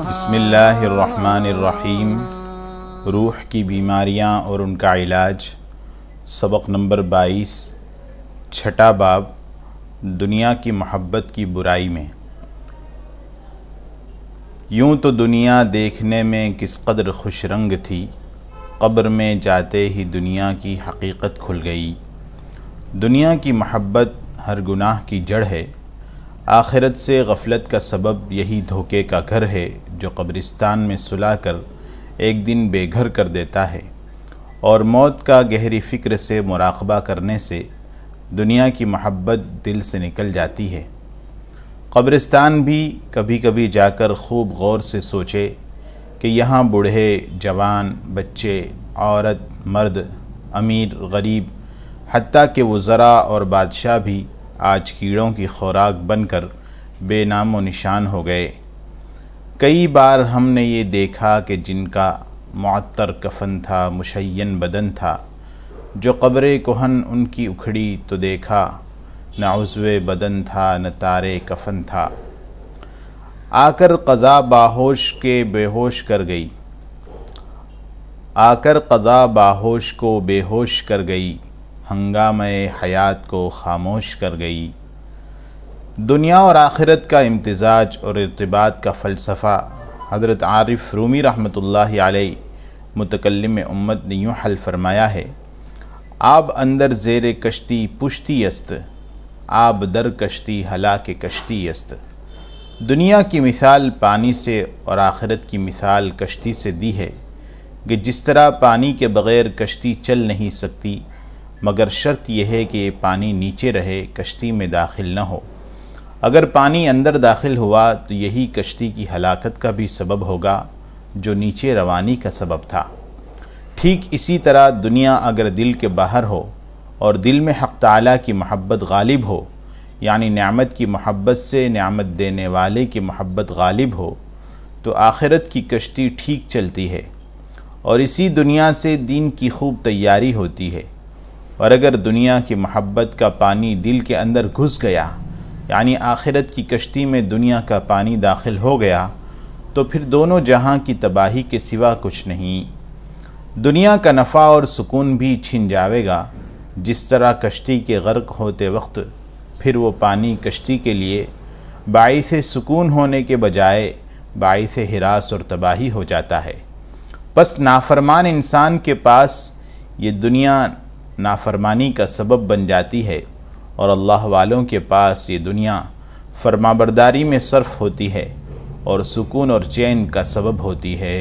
بسم اللہ الرحمن الرحیم۔ روح کی بیماریاں اور ان کا علاج، سبق نمبر 22، چھٹا باب، دنیا کی محبت کی برائی میں۔ یوں تو دنیا دیکھنے میں کس قدر خوش رنگ تھی، قبر میں جاتے ہی دنیا کی حقیقت کھل گئی۔ دنیا کی محبت ہر گناہ کی جڑ ہے، آخرت سے غفلت کا سبب یہی دھوکے کا گھر ہے جو قبرستان میں سلا کر ایک دن بے گھر کر دیتا ہے، اور موت کا گہری فکر سے مراقبہ کرنے سے دنیا کی محبت دل سے نکل جاتی ہے۔ قبرستان بھی کبھی کبھی جا کر خوب غور سے سوچے کہ یہاں بوڑھے، جوان، بچے، عورت، مرد، امیر، غریب، حتیٰ کہ وزراء اور بادشاہ بھی آج کیڑوں کی خوراک بن کر بے نام و نشان ہو گئے۔ کئی بار ہم نے یہ دیکھا کہ جن کا معطر کفن تھا، مشین بدن تھا، جو قبر کہن ان کی اکھڑی تو دیکھا، نہ عضو بدن تھا نہ تارے کفن تھا۔ آ کر قضا باہوش کے بے ہوش کر گئی، آ کر قضا باہوش کو بے ہوش کر گئی، ہنگامہ حیات کو خاموش کر گئی۔ دنیا اور آخرت کا امتزاج اور ارتباط کا فلسفہ حضرت عارف رومی رحمۃ اللہ علیہ متکلم امت نے یوں حل فرمایا ہے: آب اندر زیر کشتی پشتی است، آب در کشتی ہلاک کشتی است۔ دنیا کی مثال پانی سے اور آخرت کی مثال کشتی سے دی ہے کہ جس طرح پانی کے بغیر کشتی چل نہیں سکتی، مگر شرط یہ ہے کہ یہ پانی نیچے رہے، کشتی میں داخل نہ ہو۔ اگر پانی اندر داخل ہوا تو یہی کشتی کی ہلاکت کا بھی سبب ہوگا جو نیچے روانی کا سبب تھا۔ ٹھیک اسی طرح دنیا اگر دل کے باہر ہو اور دل میں حق تعالیٰ کی محبت غالب ہو، یعنی نعمت کی محبت سے نعمت دینے والے کی محبت غالب ہو، تو آخرت کی کشتی ٹھیک چلتی ہے اور اسی دنیا سے دین کی خوب تیاری ہوتی ہے۔ اور اگر دنیا کی محبت کا پانی دل کے اندر گھس گیا، یعنی آخرت کی کشتی میں دنیا کا پانی داخل ہو گیا، تو پھر دونوں جہاں کی تباہی کے سوا کچھ نہیں۔ دنیا کا نفع اور سکون بھی چھن جاوے گا، جس طرح کشتی کے غرق ہوتے وقت پھر وہ پانی کشتی کے لیے باعث سکون ہونے کے بجائے باعث ہراس اور تباہی ہو جاتا ہے۔ بس نافرمان انسان کے پاس یہ دنیا نافرمانی کا سبب بن جاتی ہے، اور اللہ والوں کے پاس یہ دنیا فرمانبرداری میں صرف ہوتی ہے اور سکون اور چین کا سبب ہوتی ہے۔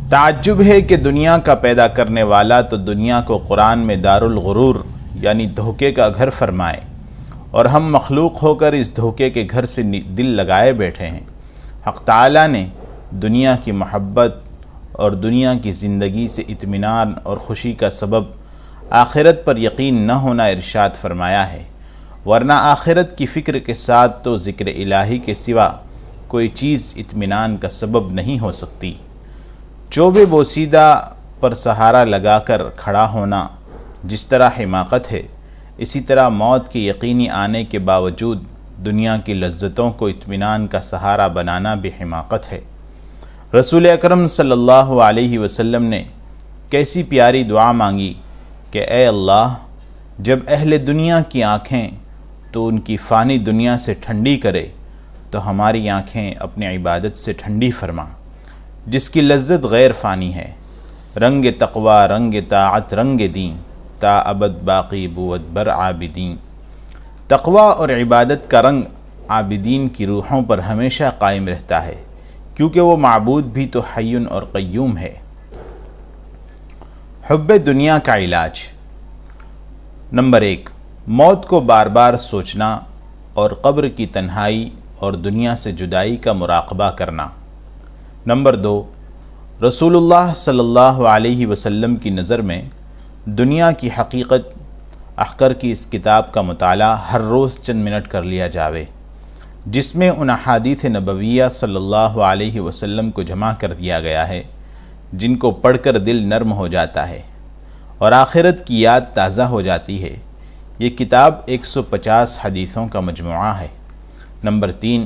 تعجب ہے کہ دنیا کا پیدا کرنے والا تو دنیا کو قرآن میں دار الغرور یعنی دھوکے کا گھر فرمائے، اور ہم مخلوق ہو کر اس دھوکے کے گھر سے دل لگائے بیٹھے ہیں۔ حق تعالیٰ نے دنیا کی محبت اور دنیا کی زندگی سے اطمینان اور خوشی کا سبب آخرت پر یقین نہ ہونا ارشاد فرمایا ہے، ورنہ آخرت کی فکر کے ساتھ تو ذکر الہی کے سوا کوئی چیز اطمینان کا سبب نہیں ہو سکتی۔ چوب بوسیدہ پر سہارا لگا کر کھڑا ہونا جس طرح حماقت ہے، اسی طرح موت کے یقینی آنے کے باوجود دنیا کی لذتوں کو اطمینان کا سہارا بنانا بھی حماقت ہے۔ رسول اکرم صلی اللہ علیہ وسلم نے کیسی پیاری دعا مانگی کہ اے اللہ، جب اہل دنیا کی آنکھیں تو ان کی فانی دنیا سے ٹھنڈی کرے، تو ہماری آنکھیں اپنی عبادت سے ٹھنڈی فرما، جس کی لذت غیر فانی ہے۔ رنگ تقوی، رنگ طاعت، رنگ دین، تا ابد باقی بود بر عابدین۔ تقوی اور عبادت کا رنگ عابدین کی روحوں پر ہمیشہ قائم رہتا ہے، کیونکہ وہ معبود بھی تو حی اور قیوم ہے۔ حب دنیا کا علاج۔ نمبر 1، موت کو بار بار سوچنا اور قبر کی تنہائی اور دنیا سے جدائی کا مراقبہ کرنا۔ نمبر 2، رسول اللہ صلی اللہ علیہ وسلم کی نظر میں دنیا کی حقیقت احقر کی اس کتاب کا مطالعہ ہر روز چند منٹ کر لیا جاوے، جس میں ان احادیث نبویہ صلی اللہ علیہ وسلم کو جمع کر دیا گیا ہے جن کو پڑھ کر دل نرم ہو جاتا ہے اور آخرت کی یاد تازہ ہو جاتی ہے۔ یہ کتاب 150 حدیثوں کا مجموعہ ہے۔ نمبر 3،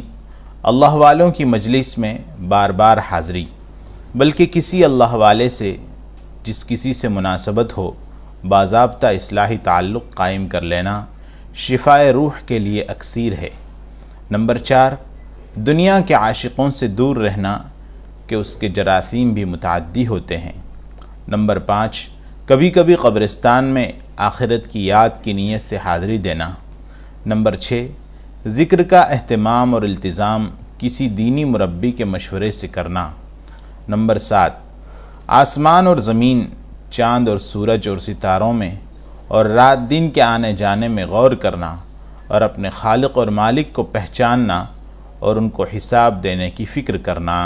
اللہ والوں کی مجلس میں بار بار حاضری، بلکہ کسی اللہ والے سے جس کسی سے مناسبت ہو باضابطہ اصلاحی تعلق قائم کر لینا شفائے روح کے لیے اکسیر ہے۔ نمبر 4، دنیا کے عاشقوں سے دور رہنا کہ اس کے جراثیم بھی متعدی ہوتے ہیں۔ نمبر 5، کبھی کبھی قبرستان میں آخرت کی یاد کی نیت سے حاضری دینا۔ نمبر 6، ذکر کا اہتمام اور التزام کسی دینی مربی کے مشورے سے کرنا۔ نمبر 7، آسمان اور زمین، چاند اور سورج اور ستاروں میں اور رات دن کے آنے جانے میں غور کرنا اور اپنے خالق اور مالک کو پہچاننا اور ان کو حساب دینے کی فکر کرنا۔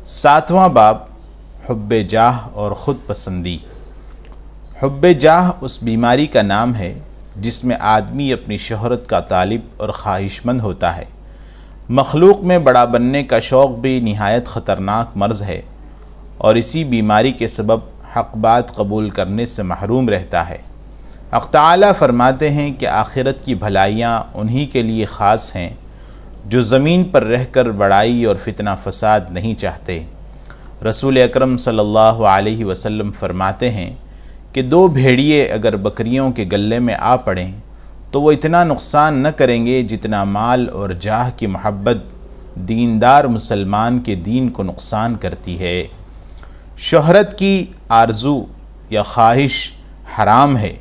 7واں باب، حب جاہ اور خود پسندی۔ حب جاہ اس بیماری کا نام ہے جس میں آدمی اپنی شہرت کا طالب اور خواہش مند ہوتا ہے۔ مخلوق میں بڑا بننے کا شوق بھی نہایت خطرناک مرض ہے اور اسی بیماری کے سبب حق بات قبول کرنے سے محروم رہتا ہے۔ حق تعالیٰ فرماتے ہیں کہ آخرت کی بھلائیاں انہی کے لیے خاص ہیں جو زمین پر رہ کر بڑائی اور فتنہ فساد نہیں چاہتے۔ رسول اکرم صلی اللہ علیہ وسلم فرماتے ہیں کہ 2 بھیڑیے اگر بکریوں کے گلے میں آ پڑیں تو وہ اتنا نقصان نہ کریں گے جتنا مال اور جاہ کی محبت دیندار مسلمان کے دین کو نقصان کرتی ہے۔ شہرت کی آرزو یا خواہش حرام ہے،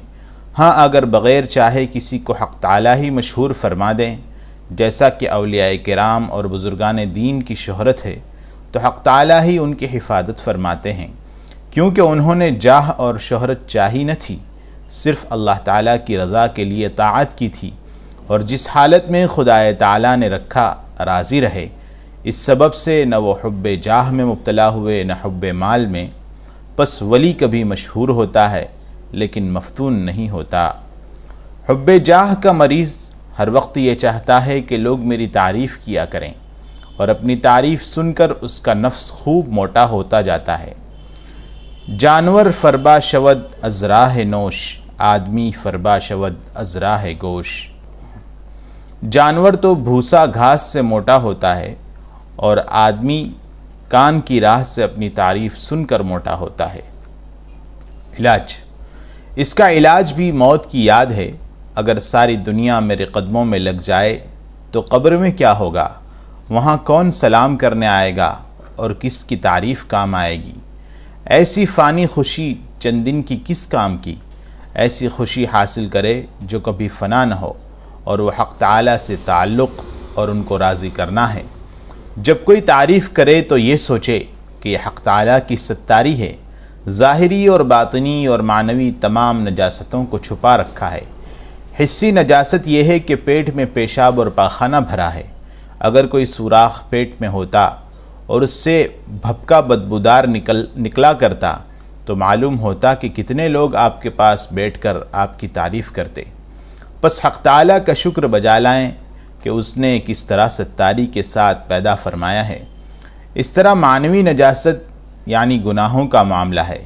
ہاں اگر بغیر چاہے کسی کو حق تعالیٰ ہی مشہور فرما دیں، جیسا کہ اولیاء کرام اور بزرگان دین کی شہرت ہے، تو حق تعالیٰ ہی ان کی حفاظت فرماتے ہیں، کیونکہ انہوں نے جاہ اور شہرت چاہی نہ تھی، صرف اللہ تعالیٰ کی رضا کے لیے طاعت کی تھی، اور جس حالت میں خدا تعالیٰ نے رکھا راضی رہے، اس سبب سے نہ وہ حب جاہ میں مبتلا ہوئے نہ حب مال میں۔ پس ولی کبھی مشہور ہوتا ہے لیکن مفتون نہیں ہوتا۔ حب جاہ کا مریض ہر وقت یہ چاہتا ہے کہ لوگ میری تعریف کیا کریں، اور اپنی تعریف سن کر اس کا نفس خوب موٹا ہوتا جاتا ہے۔ جانور فربا شود از راہ نوش، آدمی فربا شود از راہ گوش۔ جانور تو بھوسا گھاس سے موٹا ہوتا ہے اور آدمی کان کی راہ سے اپنی تعریف سن کر موٹا ہوتا ہے۔ علاج، اس کا علاج بھی موت کی یاد ہے۔ اگر ساری دنیا میرے قدموں میں لگ جائے تو قبر میں کیا ہوگا؟ وہاں کون سلام کرنے آئے گا اور کس کی تعریف کام آئے گی؟ ایسی فانی خوشی چند دن کی کس کام کی؟ ایسی خوشی حاصل کرے جو کبھی فنا نہ ہو، اور وہ حق تعالیٰ سے تعلق اور ان کو راضی کرنا ہے۔ جب کوئی تعریف کرے تو یہ سوچے کہ یہ حق تعالیٰ کی ستاری ہے، ظاہری اور باطنی اور معنوی تمام نجاستوں کو چھپا رکھا ہے۔ حسی نجاست یہ ہے کہ پیٹ میں پیشاب اور پاخانہ بھرا ہے۔ اگر کوئی سوراخ پیٹ میں ہوتا اور اس سے بھپکا بدبودار نکلا کرتا تو معلوم ہوتا کہ کتنے لوگ آپ کے پاس بیٹھ کر آپ کی تعریف کرتے۔ پس حق تعالیٰ کا شکر بجا لائیں کہ اس نے کس طرح ستاری کے ساتھ پیدا فرمایا ہے۔ اس طرح معنوی نجاست یعنی گناہوں کا معاملہ ہے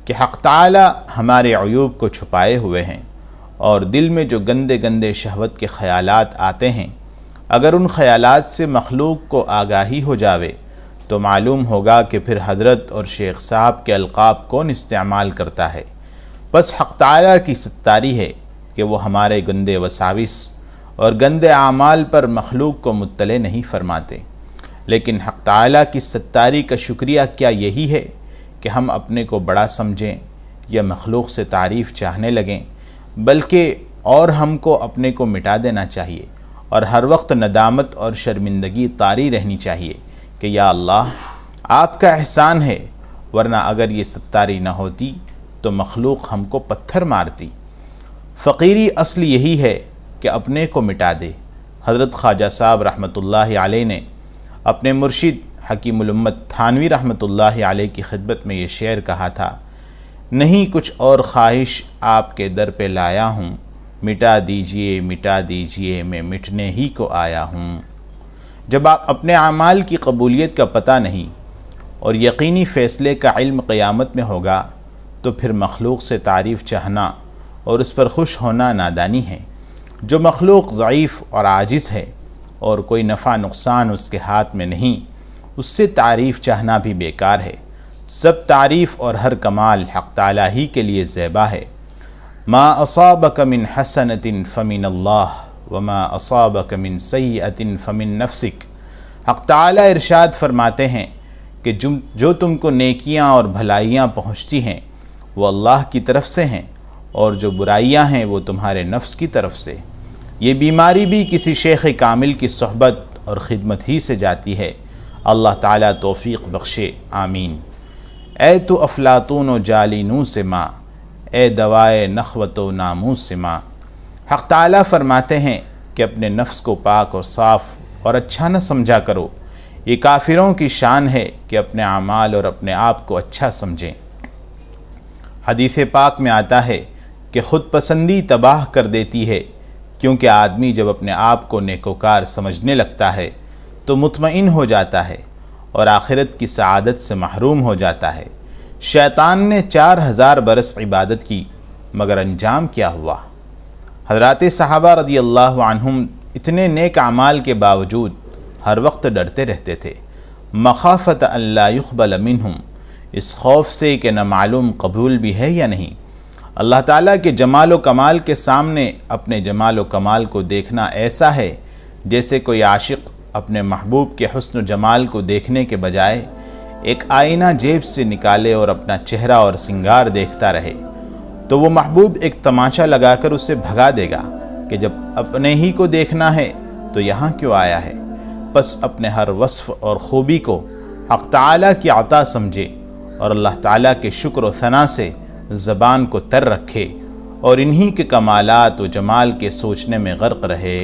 کہ حق تعالیٰ ہمارے عیوب کو چھپائے ہوئے ہیں، اور دل میں جو گندے گندے شہوت کے خیالات آتے ہیں، اگر ان خیالات سے مخلوق کو آگاہی ہو جاوے تو معلوم ہوگا کہ پھر حضرت اور شیخ صاحب کے القاب کون استعمال کرتا ہے۔ بس حق تعالیٰ کی ستاری ہے کہ وہ ہمارے گندے وساوس اور گندے اعمال پر مخلوق کو مطلع نہیں فرماتے۔ لیکن حق تعالیٰ کی ستاری کا شکریہ کیا یہی ہے کہ ہم اپنے کو بڑا سمجھیں یا مخلوق سے تعریف چاہنے لگیں؟ بلکہ اور ہم کو اپنے کو مٹا دینا چاہیے اور ہر وقت ندامت اور شرمندگی طاری رہنی چاہیے کہ یا اللہ آپ کا احسان ہے، ورنہ اگر یہ ستاری نہ ہوتی تو مخلوق ہم کو پتھر مارتی۔ فقیری اصل یہی ہے کہ اپنے کو مٹا دے۔ حضرت خواجہ صاحب رحمۃ اللہ علیہ نے اپنے مرشد حکیم الامت تھانوی رحمۃ اللہ علیہ کی خدمت میں یہ شعر کہا تھا، نہیں کچھ اور خواہش آپ کے در پہ لایا ہوں، مٹا دیجئے میں مٹنے ہی کو آیا ہوں۔ جب آپ اپنے اعمال کی قبولیت کا پتہ نہیں اور یقینی فیصلے کا علم قیامت میں ہوگا تو پھر مخلوق سے تعریف چاہنا اور اس پر خوش ہونا نادانی ہے۔ جو مخلوق ضعیف اور عاجز ہے اور کوئی نفع نقصان اس کے ہاتھ میں نہیں، اس سے تعریف چاہنا بھی بیکار ہے۔ سب تعریف اور ہر کمال حق تعالیٰ ہی کے لیے زیبا ہے۔ ما اصابک من حسنۃ فمن اللہ وما اصابک من سیئۃ فمن نفسک۔ حق تعالیٰ ارشاد فرماتے ہیں کہ جو تم کو نیکیاں اور بھلائیاں پہنچتی ہیں وہ اللہ کی طرف سے ہیں، اور جو برائیاں ہیں وہ تمہارے نفس کی طرف سے۔ یہ بیماری بھی کسی شیخ کامل کی صحبت اور خدمت ہی سے جاتی ہے۔ اللہ تعالیٰ توفیق بخشے، آمین۔ اے تو افلاطون و جالینوں سے ماں، اے دوائے نخوت و ناموس سے ماں۔ حق تعالیٰ فرماتے ہیں کہ اپنے نفس کو پاک اور صاف اور اچھا نہ سمجھا کرو۔ یہ کافروں کی شان ہے کہ اپنے اعمال اور اپنے آپ کو اچھا سمجھیں۔ حدیث پاک میں آتا ہے کہ خود پسندی تباہ کر دیتی ہے، کیونکہ آدمی جب اپنے آپ کو نیکوکار سمجھنے لگتا ہے تو مطمئن ہو جاتا ہے اور آخرت کی سعادت سے محروم ہو جاتا ہے۔ شیطان نے 4000 برس عبادت کی، مگر انجام کیا ہوا؟ حضرات صحابہ رضی اللہ عنہم اتنے نیک اعمال کے باوجود ہر وقت ڈرتے رہتے تھے، مخافت ان لا یقبل منہم، اس خوف سے کہ نہ معلوم قبول بھی ہے یا نہیں۔ اللہ تعالیٰ کے جمال و کمال کے سامنے اپنے جمال و کمال کو دیکھنا ایسا ہے جیسے کوئی عاشق اپنے محبوب کے حسن و جمال کو دیکھنے کے بجائے ایک آئینہ جیب سے نکالے اور اپنا چہرہ اور سنگار دیکھتا رہے، تو وہ محبوب ایک تماچا لگا کر اسے بھگا دے گا کہ جب اپنے ہی کو دیکھنا ہے تو یہاں کیوں آیا ہے؟ بس اپنے ہر وصف اور خوبی کو حق تعالیٰ کی عطا سمجھے اور اللہ تعالیٰ کے شکر و ثنا سے زبان کو تر رکھے اور انہی کے کمالات و جمال کے سوچنے میں غرق رہے۔